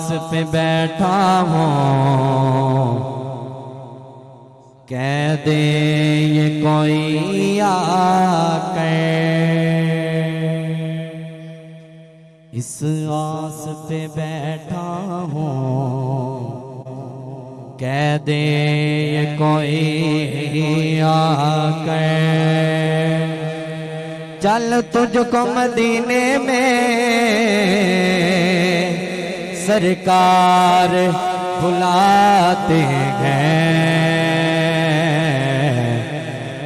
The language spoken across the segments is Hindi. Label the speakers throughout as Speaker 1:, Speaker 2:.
Speaker 1: पे बैठा हूँ, कह दे ये कोई आकर। इस आस पे बैठा हूँ, कह दे ये कोई आकर। चल तुझको मदीने में सरकार बुलाते हैं।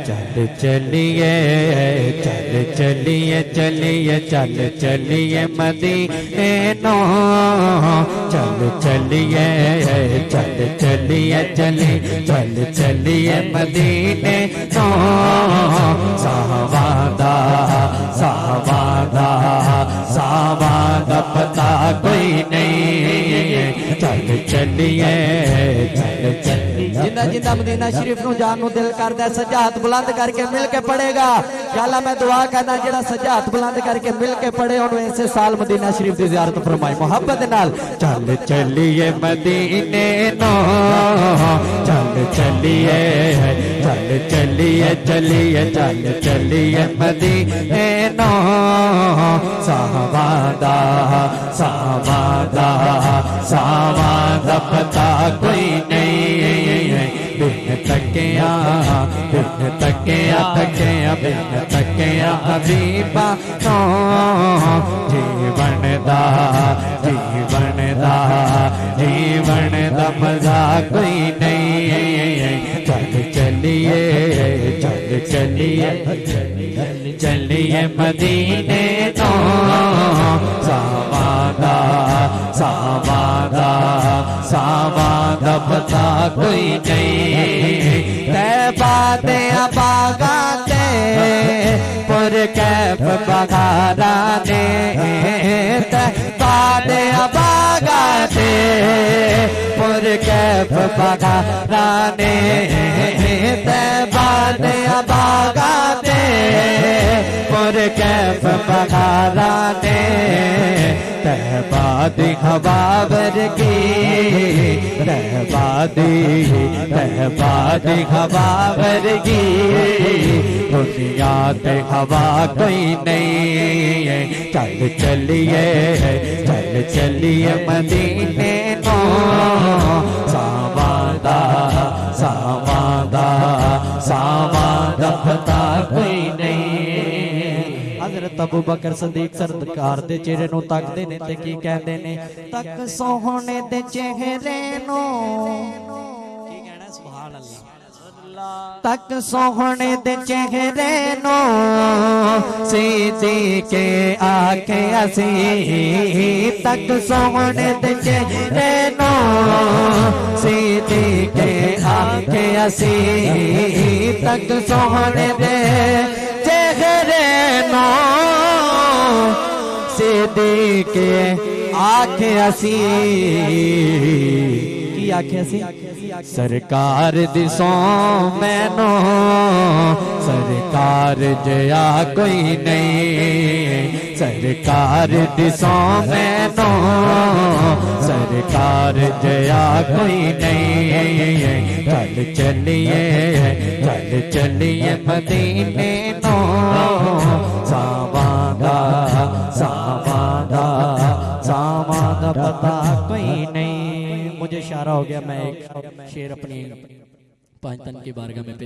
Speaker 1: चल चलिए चल चलिए चलिए चल चलिए मदीने नो। चल चलिए चल चलिए चलिए चल चलिए मदीने नो। सावादा सावादा सावादा पता कोई नहीं। चल चलिए चल चलिए। जिंदा जिंदा मदीना शरीफ नूं जान नूं दिल करदा, सज्जा हाथ बुलंद करके मिल के पड़ेगा। या अल्लाह मैं दुआ करना जेड़ा सज्जा हाथ बुलंद करके मिल के पड़े उन्हें इसे साल मदीना शरीफ की ज़ियारत फरमाए मोहब्बत नाल। चल चलिए मदीने नो। चल चलिए चल चलिए चलिए चल चलिए मदीने नो। सावादा सावादा सावादा पता कोई नहीं। बिन तकिया बिन तकिया तकिया बिन तकिया हबीबा नो। जीवन दा जीवन दा जीवन दा मजा कोई नहीं। चल चलिए चल चलिए चलिए मदीने नो। सावादा सावादा सावादा पता कोई नहीं। तैबा दे बागा दे पुर कैफ बगारा ने। तैबा दे बागा दे पुर कैफ बगारा ने। तैबा दे बागा दे पुर कैफ बगारा ने। तैबा दी हवा वर्गी तैबा दी हवा वर्गी। दुनिया ते हवा कोई नहीं। चल चलिए चल चलिए मदीने नो। सावादा सावादा सावादा पता कोई नहीं। हज़रत अबू बकर सदीक सरकार दे चेहरे नूं तकदे ने ते की कहंदे ने, तक सोहणे दे चेहरे नूं। की कहना सुभान अल्लाह। तक सोहणे दे चेहरे नूं सीधी के आखे असी। तक सोहणे दे चेहरे नूं सीधी के आखे असी। तक सोहणे दे चेहरे नो सीधी के आखे असी। की आखे असी सरकार दिसो मैनो। सरकार जया कोई नहीं। सरकार दिसो मैनो। सरकार जया कोई नहीं। चल चलिए चल चलिए मदीने नो। सावादा सावादा सावादा पता कोई नहीं। मुझे इशारा हो गया, मैं एक शेर अपनी पांचतन की बारगाह में